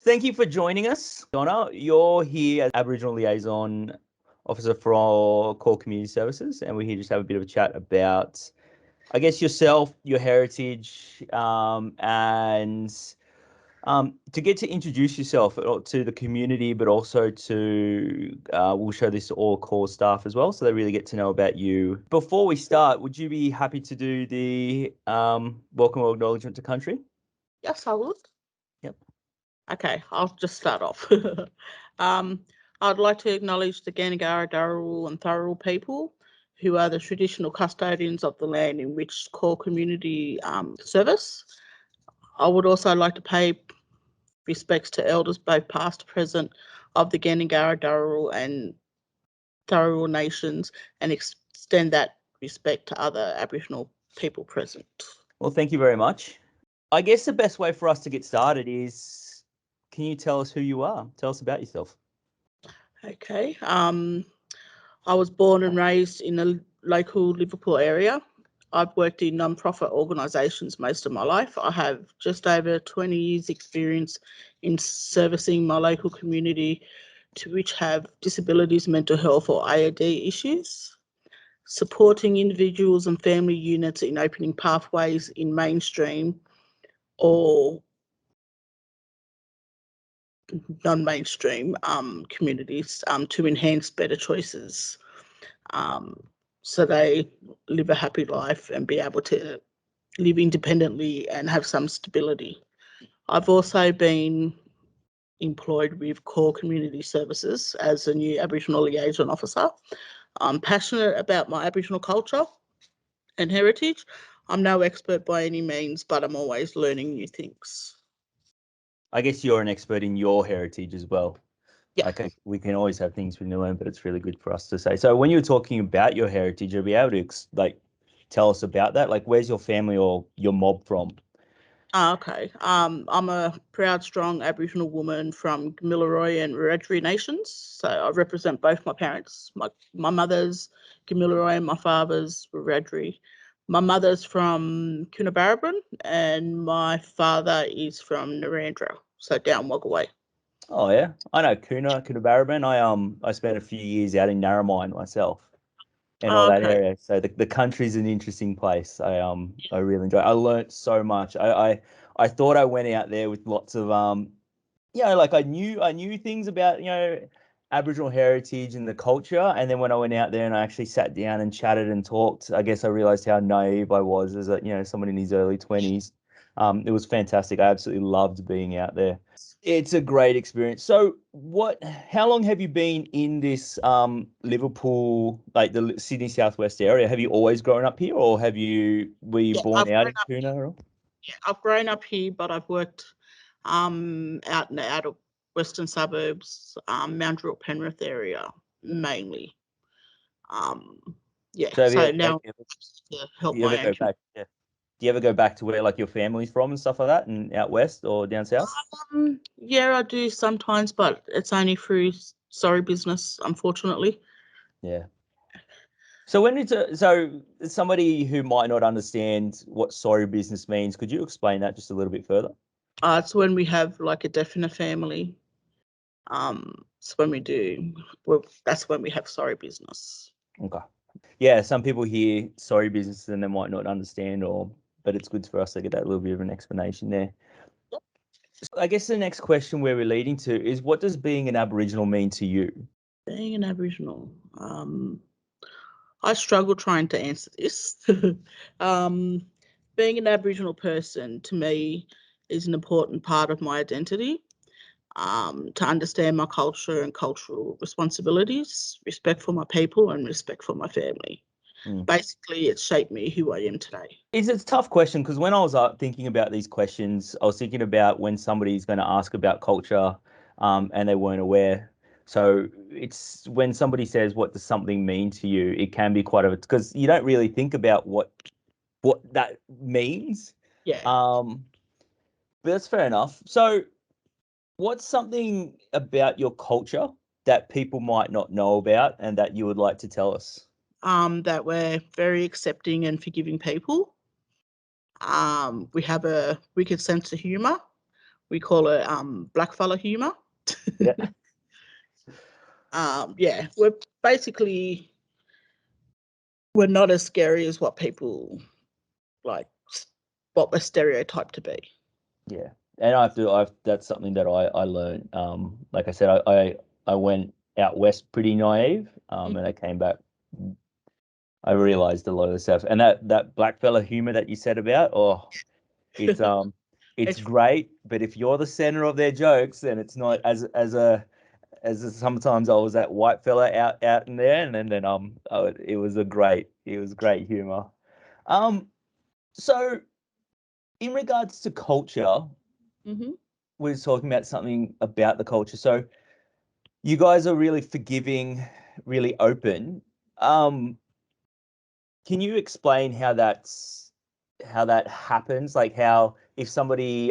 Thank you for joining us, Donna. You're here as Aboriginal Liaison Officer for Core Community Services, and we're here just to have a bit of a chat about, I guess, yourself, your heritage, and to get to introduce yourself to the community, but also to, we'll show this to all core staff as well, so they really get to know about you. Before we start, would you be happy to do the welcome or acknowledgement to country? Yes, I would. Yep. Okay, I'll just start off. I'd like to acknowledge the Ganagara, Darrell and Thurl people, who are the traditional custodians of the land in which core community service. I would also like to pay respects to elders, both past and present, of the Ganagara, Darrell and Thurl nations, and extend that respect to other Aboriginal people present. Well, thank you very much. I guess the best way for us to get started is, can you tell us who you are? Tell us about yourself. Okay. I was born and raised in the local Liverpool area. I've worked in non-profit organisations most of my life. I have just over 20 years experience in servicing my local community to which have disabilities, mental health or AOD issues, supporting individuals and family units in opening pathways in mainstream or non-mainstream communities to enhance better choices, so they live a happy life and be able to live independently and have some stability. I've also been employed with Core Community Services as a new Aboriginal Liaison Officer. I'm passionate about my Aboriginal culture and heritage. I'm no expert by any means, but I'm always learning new things. I guess you're an expert in your heritage as well. Yeah. Okay, we can always have things we learn, but it's really good for us to say. So when you're talking about your heritage, you'll be able to tell us about that. Like, where's your family or your mob from? Okay. I'm a proud, strong Aboriginal woman from Gamilaroi and Wiradjuri nations. So I represent both my parents. My mother's Gamilaroi and my father's Wiradjuri. My mother's from Coonabarabran and my father is from Narrandera, so down Wagga Way. Oh yeah, I know Coonabarabran. I spent a few years out in Narromine myself, and all that area. So the country's an interesting place. I really enjoy it. I learnt so much. I thought I went out there with lots of like I knew things about Aboriginal heritage and the culture, and then when I went out there and I actually sat down and chatted and talked, I guess I realized how naive I was as someone in his early 20s. It was fantastic. I absolutely loved being out there. It's a great experience. So how long have you been in this Liverpool, like the Sydney Southwest area? Have you always grown up here, or were you born out in Coona? Yeah, I've grown up here, but I've worked out in the outer western suburbs, Mount Druitt, Penrith area mainly. Yeah, so now to help my own community. Do you ever go back to where like your family's from and stuff like that, and out west or down south? Yeah, I do sometimes, but it's only through sorry business, unfortunately. Yeah. So so somebody who might not understand what sorry business means, could you explain that just a little bit further? It's when we have like a death in a family. It's when we do. That's when we have sorry business. Okay. Yeah, some people hear sorry business and they might not understand, but it's good for us to get that little bit of an explanation there. Yep. So I guess the next question we're relating to is, what does being an Aboriginal mean to you? Being an Aboriginal, I struggle trying to answer this. Being an Aboriginal person to me is an important part of my identity. To understand my culture and cultural responsibilities, respect for my people and respect for my family. Basically, it's shaped me who I am today. It's a tough question because when I was thinking about these questions, I was thinking about when somebody's going to ask about culture and they weren't aware. So it's when somebody says, what does something mean to you? It can be because you don't really think about what that means. Yeah. But that's fair enough. So what's something about your culture that people might not know about and that you would like to tell us? That we're very accepting and forgiving people. We have a wicked sense of humour. We call it blackfella humour. Yeah. Yeah, we're not as scary as what people like, what we're stereotyped to be. Yeah. And that's something that I learned. Like I said, I went out west pretty naive, and I came back. I realized a lot of the stuff, and that blackfella humor that you said about, it's it's great. But if you're the center of their jokes, then it's not as sometimes I was that white fella out in there, and then it was great humor. So in regards to culture, Mm-hmm. we were talking about something about the culture. So you guys are really forgiving, really open. Can you explain how that happens? Like how if somebody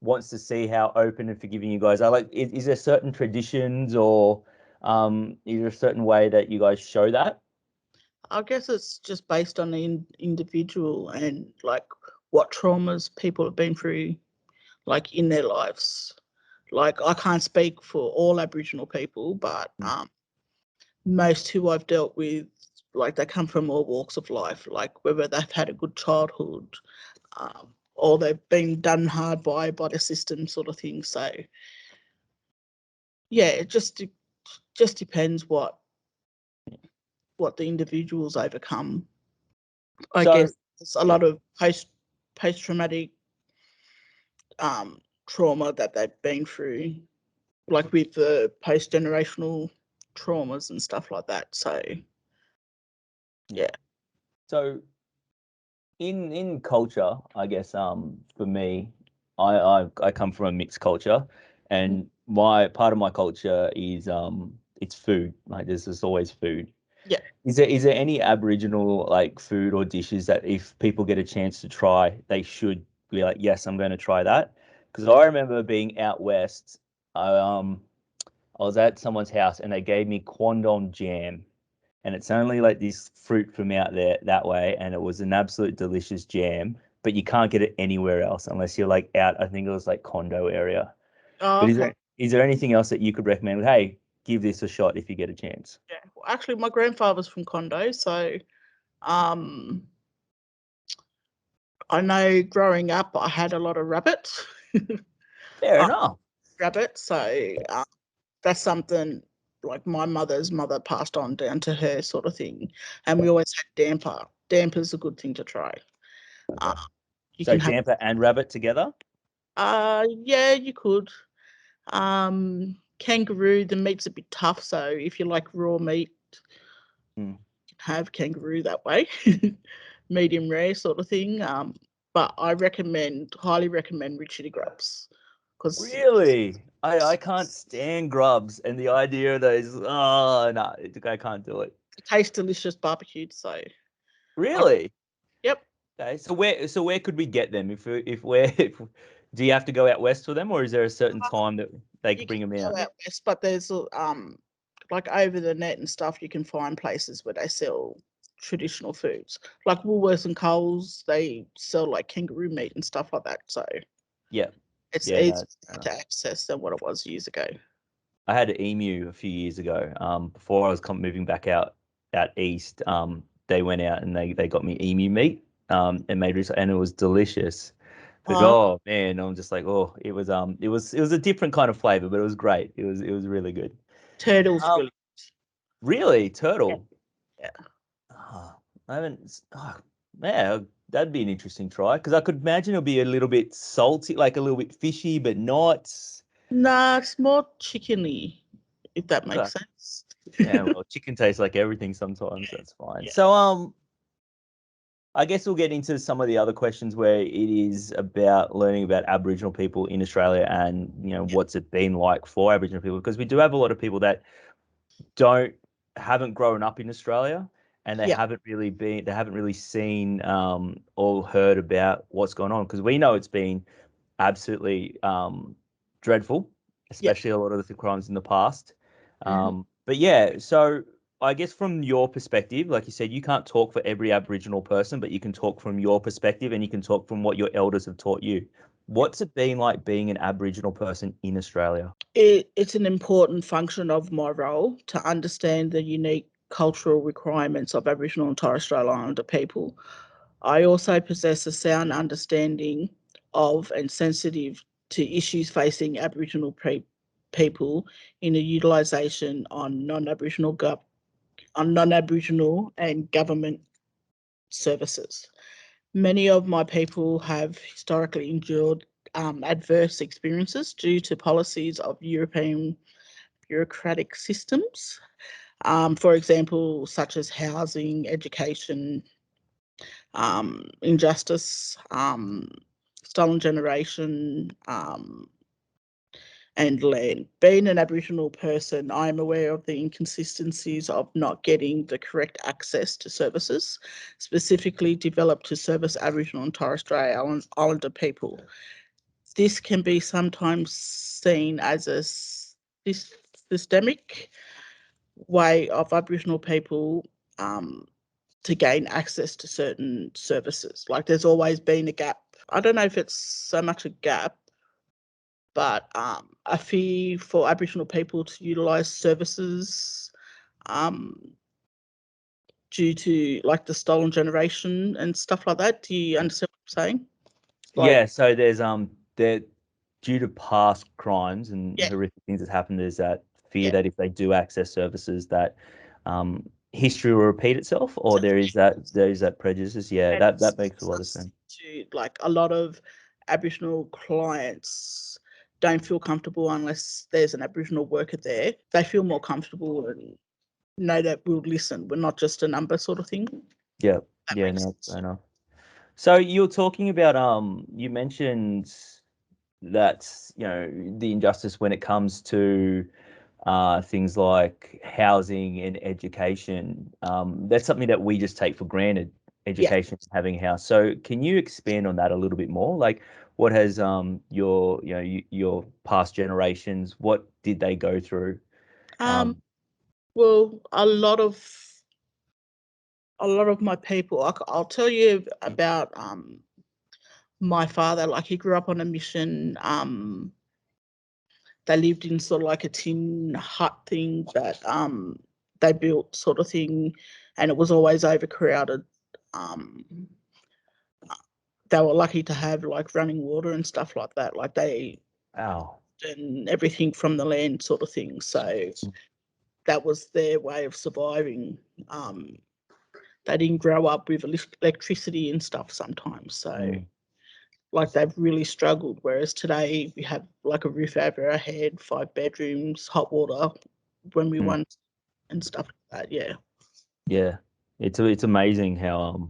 wants to see how open and forgiving you guys are, like is there certain traditions or is there a certain way that you guys show that? I guess it's just based on the individual and like what traumas people have been through, like in their lives. Like I can't speak for all Aboriginal people, but most who I've dealt with, like they come from all walks of life, like whether they've had a good childhood, or they've been done hard by the system, sort of thing. So yeah, it just depends what the individuals overcome. I So guess it's a lot of post traumatic trauma that they've been through, like with the post generational traumas and stuff like that. So yeah. so in culture, I guess for me, I come from a mixed culture, and my part of my culture is it's food. Like there's just always food. Yeah. Is there any Aboriginal like food or dishes that if people get a chance to try, they should be like, yes, I'm going to try that? Because I remember being out west, I was at someone's house and they gave me quandong jam, and it's only like this fruit from out there that way, and it was an absolute delicious jam, but you can't get it anywhere else unless you're like out. I think it was like Condo area. Oh, But okay. is there anything else that you could recommend? Hey, give this a shot if you get a chance. Yeah. Well, actually, my grandfather's from Condo, so um, I know growing up I had a lot of rabbits. Fair uh, enough. Rabbits, so that's something like my mother's mother passed on down to her, sort of thing. And we always had damper. Damper's a good thing to try. Uh, Okay. you So can have, damper and rabbit together? yeah, you could. Kangaroo, the meat's a bit tough, so if you like raw meat, Hmm. you can have kangaroo that way, medium rare sort of thing. But I highly recommend Richard Grubs because Really? I can't stand grubs, and the idea of those, oh no, I can't do it. it tastes delicious barbecued. So, I, Really? yep. Okay. So where could we get them if do you have to go out west for them, or is there a certain time that they You could can bring them go out? out west, but there's like over the net and stuff, you can find places where they sell traditional foods. Like Woolworths and Coles, they sell like kangaroo meat and stuff like that. So Yeah. it's Yeah, easier no, fair enough. to access than what it was years ago. I had an emu a few years ago. Before I was moving back out east. They went out and they got me emu meat. And and it was delicious. But Oh, oh man, I'm just like, oh, it was a different kind of flavor, but it was great. It was really good. turtles Um, really. really, Yeah. turtle. Yeah. Oh, I haven't. Oh, yeah, that'd be an interesting try because I could imagine it'll be a little bit salty, like a little bit fishy, but not. Nah, it's more chickeny, if that Okay. makes sense. Yeah, well, chicken tastes like everything sometimes. That's fine. Yeah. So, I guess we'll get into some of the other questions where it is about learning about Aboriginal people in Australia and, what's it been like for Aboriginal people because we do have a lot of people that don't haven't grown up in Australia and Yeah. they haven't really seen or heard about what's going on because we know it's been absolutely dreadful, Yeah. especially a lot of the crimes in the past. Mhm. But yeah, so I guess from your perspective, like you said, you can't talk for every Aboriginal person, but you can talk from your perspective and you can talk from what your elders have taught you. What's it been like being an Aboriginal person in Australia? It's an important function of my role to understand the unique cultural requirements of Aboriginal and Torres Strait Islander people. I also possess a sound understanding of and sensitive to issues facing Aboriginal people in the utilisation on non-Aboriginal and government services. Many of my people have historically endured adverse experiences due to policies of European bureaucratic systems, for example, such as housing, education, injustice, stolen generation, and land. Being an Aboriginal person, I'm aware of the inconsistencies of not getting the correct access to services, specifically developed to service Aboriginal and Torres Strait Islander people. This can be sometimes seen as a systemic way of Aboriginal people to gain access to certain services. Like there's always been a gap. I don't know if it's so much a gap, but a fee for Aboriginal people to utilise services due to like the stolen generation and stuff like that. Do you understand what I'm saying? Yeah, so there's there due to past crimes and Yeah, horrific things that happened, there's that fear yeah. that if they do access services that history will repeat itself, or there is that prejudice. Yeah, And that makes a lot of sense. to like a lot of Aboriginal clients don't feel comfortable unless there's an Aboriginal worker there. They feel more comfortable and know that we'll listen. We're not just a number sort of thing. Yeah, That yeah, makes no, sense. fair enough. So you're talking about you mentioned that the injustice when it comes to things like housing and education. That's something that we just take for granted, Yeah. education, having a house. So can you expand on that a little bit more? Like what has your past generations, what did they go through? Um, Um, well, a lot of my people, I'll tell you about my father. Like he grew up on a mission. They lived in sort of like a tin hut thing that they built sort of thing, and it was always overcrowded. Um, they were lucky to have like running water and stuff like that. Like they wow. and everything from the land sort of thing. So that was their way of surviving. They didn't grow up with electricity and stuff sometimes. So Mm, like they've really struggled. Whereas today we have like a roof over our head, 5 bedrooms, hot water when we mm. want and stuff like that. Yeah. Yeah, it's amazing how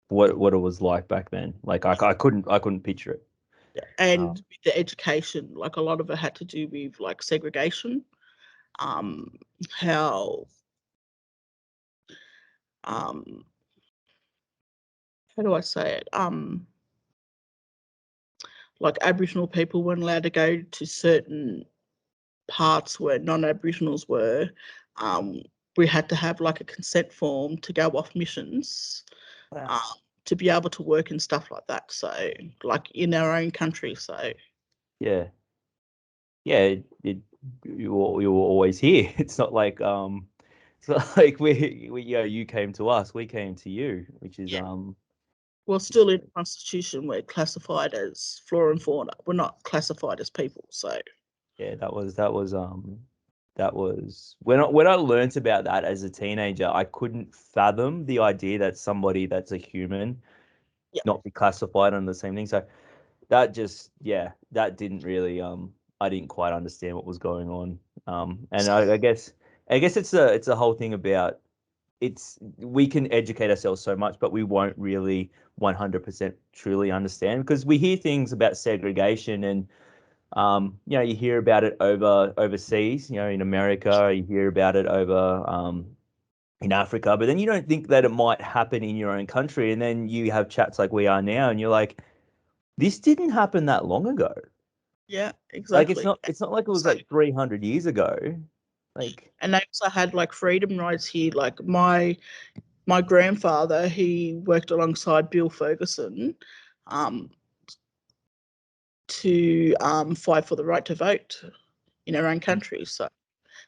what it was like back then. Like I couldn't picture it. Yeah. Uh, And with the education, like a lot of it had to do with like segregation, um, how um, how do I say it? Like Aboriginal people weren't allowed to go to certain parts where non-Aboriginals were. Um, we had to have like a consent form to go off missions, um, wow. to be able to work and stuff like that. So, like in our own country. So, Yeah. Yeah, you were always here. It's not like it's not like you came to us, we came to you, which is yeah, we're it's, still in the constitution. We're classified as flora and fauna. We're not classified as people. So, yeah, that was when I learnt about that as a teenager, I couldn't fathom the idea that somebody that's a human yeah, not be classified under the same thing. So that just that didn't really I didn't quite understand what was going on. And I guess it's a whole thing about we can educate ourselves so much, but we won't really 100% truly understand because we hear things about segregation and you hear about it overseas, in America, you hear about it over in Africa, but then you don't think that it might happen in your own country, and then you have chats like we are now, and you're like, this didn't happen that long ago. yeah, Like it's exactly. not it's not like it was So, like 300 years ago. Like and they also had like freedom rides here. Like my grandfather, he worked alongside Bill Ferguson. Um, to fight for the right to vote in our own country. So,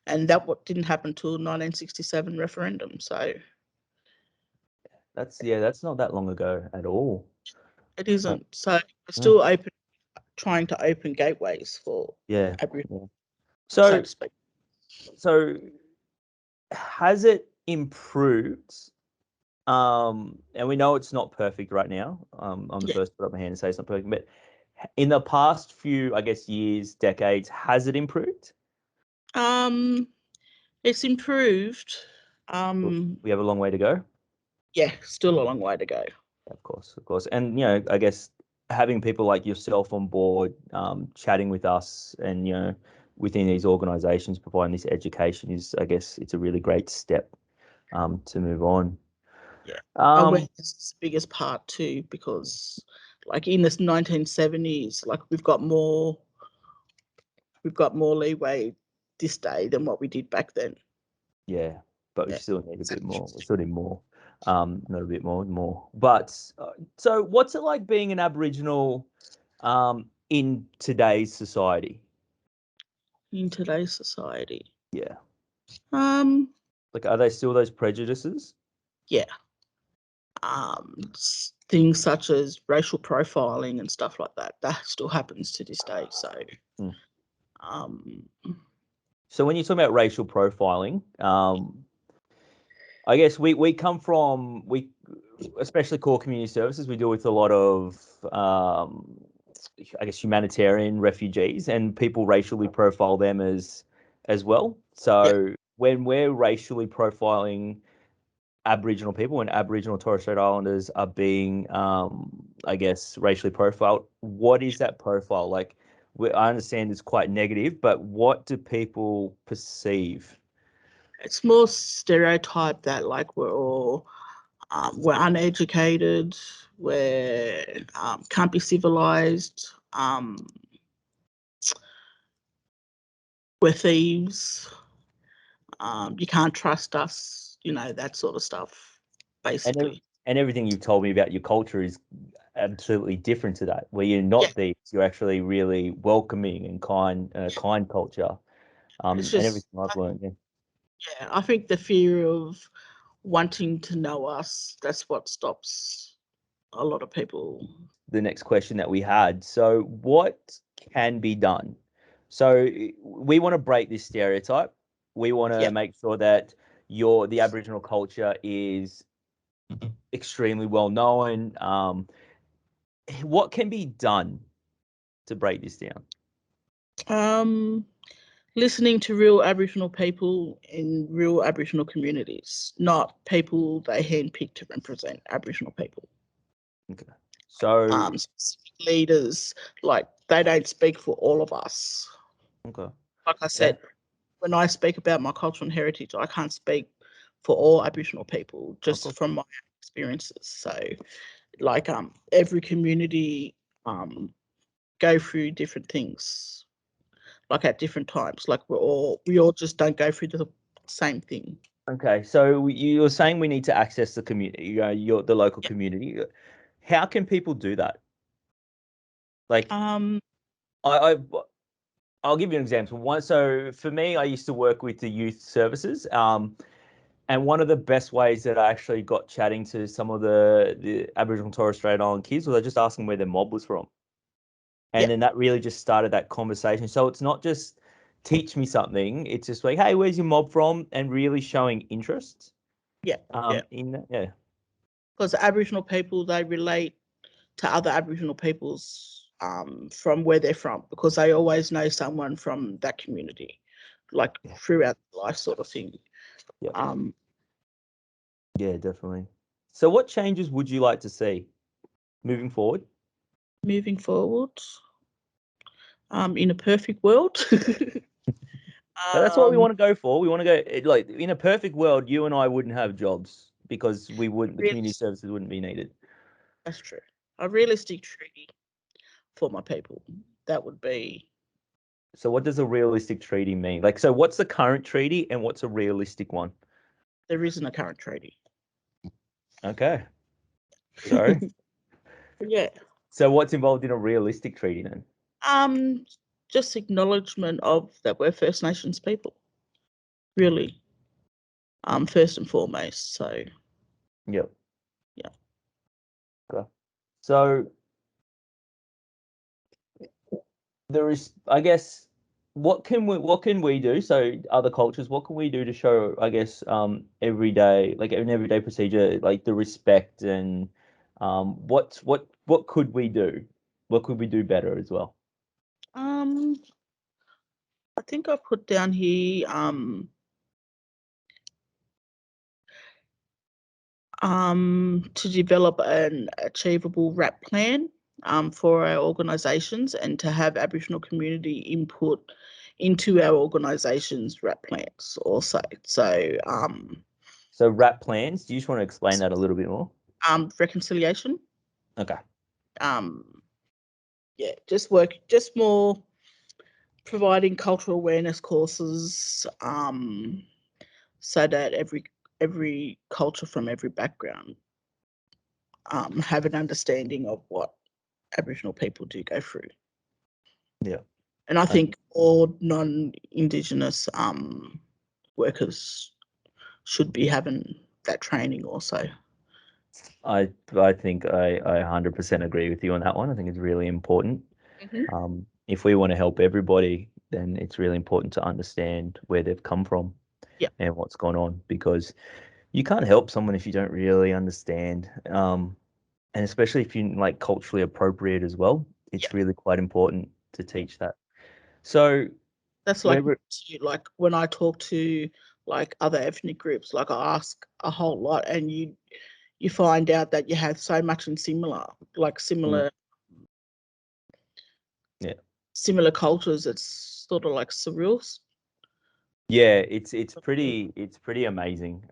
and that what didn't happen till 1967 referendum. So that's not that long ago at all. it isn't. So we're still trying to open gateways for Aboriginal, so to speak. So has it improved? And we know it's not perfect right now. I'm the first to put up my hand and say it's not perfect, but in the past few, I guess, years, decades, has it improved? It's improved. We have a long way to go. Yeah, still a long way to go. Of course. And, I guess having people like yourself on board, chatting with us and, within these organizations, providing this education is, I guess, it's a really great step to move on. Yeah. Awareness is the biggest part too, because like in this 1970s, like we've got more leeway this day than what we did back then. Yeah, but we still need a bit more. We still need more. Not a bit more. But so what's it like being an Aboriginal in today's society? In today's society. Yeah. Like, are they still those prejudices? Yeah. Things such as racial profiling and stuff like that still happens to this day. So so when you talk about racial profiling, I guess we come from, especially core community services, we deal with a lot of I guess humanitarian refugees, and people racially profile them as well. So when we're racially profiling Aboriginal people, when Aboriginal Torres Strait Islanders are being, I guess, racially profiled, what is that profile like? I understand it's quite negative, but what do people perceive? It's more stereotype that like we're all we're uneducated, we're can't be civilized, we're thieves, you can't trust us, that sort of stuff, basically. And everything you've told me about your culture is absolutely different to that, where you're not thieves, you're actually really welcoming and kind culture. And everything I've learned. Yeah, I think the fear of wanting to know us, that's what stops a lot of people. The next question that we had. So what can be done? So we want to break this stereotype. We want to make sure that the Aboriginal culture is extremely well known. What can be done to break this down? Listening to real Aboriginal people in real Aboriginal communities, not people they handpick to represent Aboriginal people. Okay. So leaders, like, they don't speak for all of us. Okay. Like I said, when I speak about my cultural heritage, I can't speak for all Aboriginal people, just from my experiences. So, like, every community go through different things, like at different times. Like we all just don't go through the same thing. Okay, so you're saying we need to access the community, the local community. How can people do that? Like, I'll give you an example. So for me, I used to work with the youth services, and one of the best ways that I actually got chatting to some of the Aboriginal Torres Strait Island kids was I just asking where their mob was from, and then that really just started that conversation. So it's not just teach me something; it's just like, hey, where's your mob from, and really showing interest. In that, because Aboriginal people, they relate to other Aboriginal peoples from where they're from, because they always know someone from that community, like throughout life, sort of thing. Yeah, definitely. So what changes would you like to see moving forward? Moving forward, in a perfect world. So that's what we want to go for. We want to go, like, in a perfect world, you and I wouldn't have jobs because the community services wouldn't be needed. That's true. A realistic treaty for my people. That would be. So what does a realistic treaty mean? Like, so what's the current treaty and what's a realistic one? There isn't a current treaty. Okay. Sorry. Yeah. So what's involved in a realistic treaty then? Just acknowledgement of that we're First Nations people, really. First and foremost. So Yep. yeah. Okay. So there is, I guess, what can we do? So other cultures, what can we do to show, I guess, everyday, like an everyday procedure, like the respect and what could we do? What could we do better as well? I think I put down here to develop an achievable RAP plan for our organisations and to have Aboriginal community input into our organisations' RAP plans also. So So RAP plans, do you just want to explain that a little bit more? reconciliation. Okay. Yeah, just more providing cultural awareness courses so that every culture from every background have an understanding of what Aboriginal people do go through. Yeah. And I think all non-Indigenous workers should be having that training also. I think I 100% agree with you on that one. I think it's really important. If we want to help everybody, then it's really important to understand where they've come from and what's gone on, because you can't help someone if you don't really understand. And especially if you like culturally appropriate as well, it's really quite important to teach that. So that's like when I talk to like other ethnic groups, like I ask a whole lot, and you find out that you have so much in similar cultures. It's sort of like surreal. Yeah, it's pretty amazing.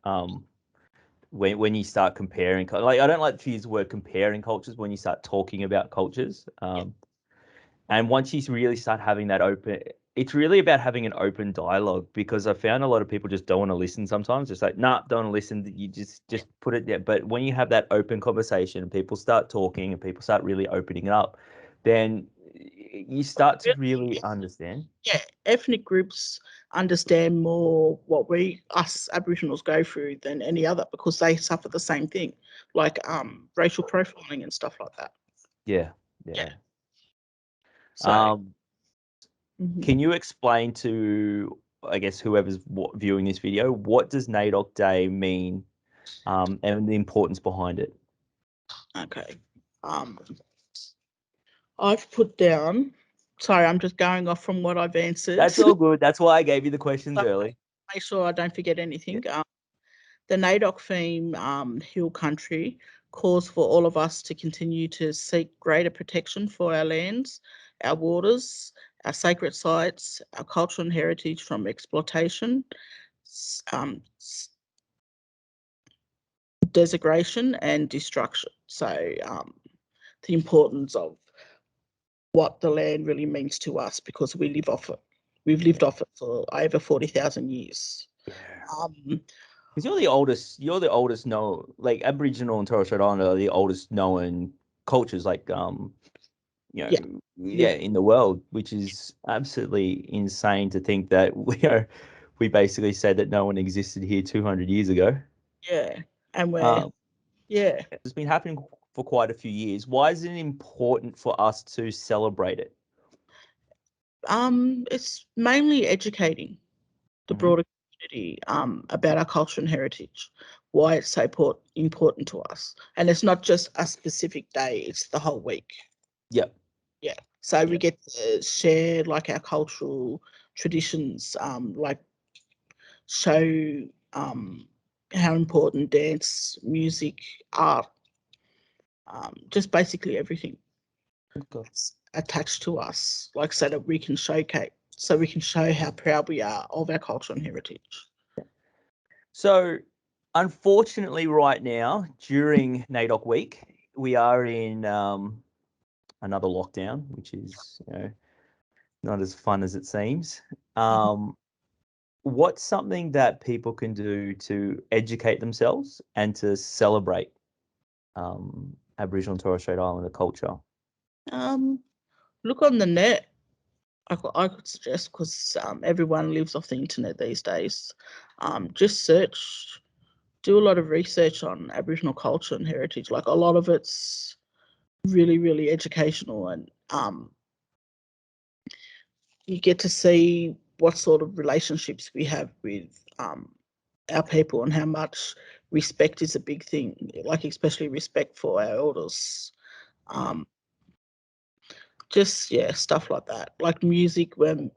When you start comparing, like I don't like to use the word comparing cultures when you start talking about cultures. And once you really start having that open, it's really about having an open dialogue, because I found a lot of people just don't want to listen sometimes. Just like, nah, don't want to listen. You just put it there. But when you have that open conversation and people start talking and people start really opening up, then you start to really understand. Yeah, ethnic groups understand more what us Aboriginals go through than any other, because they suffer the same thing, like racial profiling and stuff like that. Yeah. So, can you explain to, I guess, whoever's viewing this video, what does NAIDOC Day mean, and the importance behind it? Okay. I've put down. Sorry, I'm just going off from what I've answered. That's all good. That's why I gave you the questions early. Make sure I don't forget anything. The NAIDOC theme, Hill Country, calls for all of us to continue to seek greater protection for our lands, our waters, our sacred sites, our culture and heritage from exploitation, desecration and destruction. So the importance of what the land really means to us, because we live off it. We've lived off it for over 40,000 years. Because you're the oldest known, like Aboriginal and Torres Strait Islander are the oldest known cultures, like in the world, which is absolutely insane to think that we basically said that no one existed here 200 years ago. Yeah, and it's been happening for quite a few years. Why is it important for us to celebrate it? It's mainly educating the broader community about our culture and heritage, why it's so important to us. And it's not just a specific day, it's the whole week. Yeah. So we get to share like our cultural traditions, like show how important dance, music, art, just basically everything attached to us, like so that we can showcase, so we can show how proud we are of our culture and heritage. So, unfortunately, right now during NAIDOC week, we are in another lockdown, which is not as fun as it seems. What's something that people can do to educate themselves and to celebrate Aboriginal and Torres Strait Islander culture? look on the net. I could suggest, because everyone lives off the internet these days. Just search, do a lot of research on Aboriginal culture and heritage. Like, a lot of it's really, really educational, and you get to see what sort of relationships we have with our people, and how much respect is a big thing, like especially respect for our elders. Just, yeah, stuff like that. Like music, when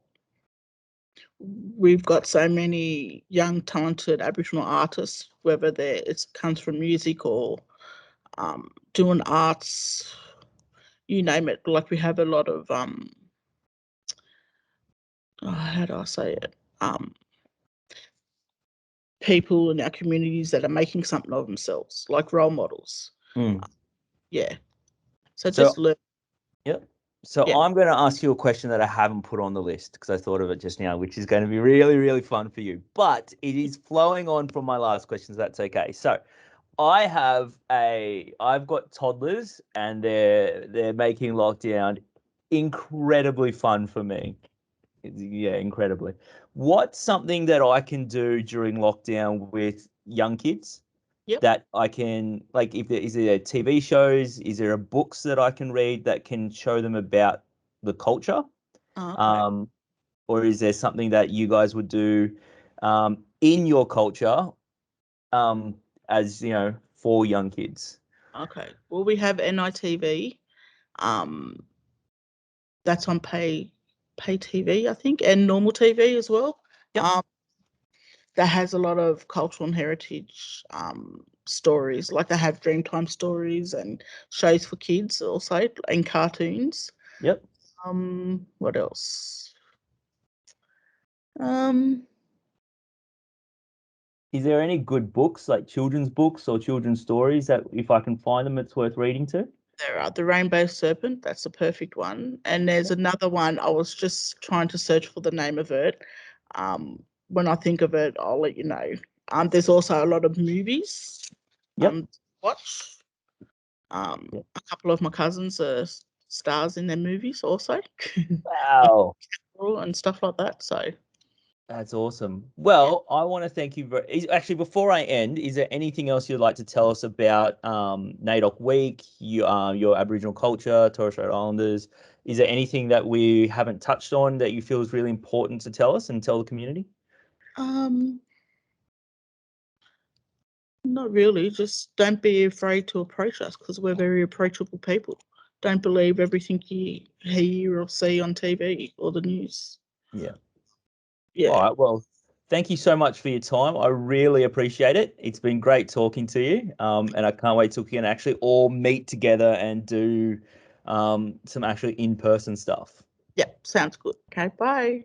we've got so many young, talented Aboriginal artists, whether it comes from music or doing arts, you name it. Like, we have a lot of how do I say it? People in our communities that are making something of themselves, like role models. Yeah. So just learn. Yep. So I'm going to ask you a question that I haven't put on the list because I thought of it just now, which is going to be really, really fun for you. But it is flowing on from my last question, so that's okay. So I've got toddlers, and they're making lockdown incredibly fun for me. Yeah, incredibly. What's something that I can do during lockdown with young kids that I can, like, is there TV shows, is there books that I can read that can show them about the culture? Okay. Or is there something that you guys would do in your culture as, for young kids? Okay. Well, we have NITV. That's on pay TV, I think, and normal TV as well. That has a lot of cultural and heritage stories. Like, they have Dreamtime stories and shows for kids also, and cartoons. Yep. What else? Is there any good books, like children's books or children's stories, that if I can find them, it's worth reading to? There are The Rainbow Serpent. That's the perfect one. And there's another one. I was just trying to search for the name of it. When I think of it, I'll let you know. There's also a lot of movies. Watch. A couple of my cousins are stars in their movies also. Wow. And stuff like that. So That's awesome. Well, I want to thank you actually, before I end, is there anything else you'd like to tell us about NAIDOC Week, your Aboriginal culture, Torres Strait Islanders? Is there anything that we haven't touched on that you feel is really important to tell us and tell the community? Not really. Just don't be afraid to approach us, because we're very approachable people. Don't believe everything you hear or see on TV or the news. Yeah. Yeah. All right. Well, thank you so much for your time. I really appreciate it. It's been great talking to you. And I can't wait till we can actually all meet together and do some actually in-person stuff. Yeah, sounds good. Okay, bye.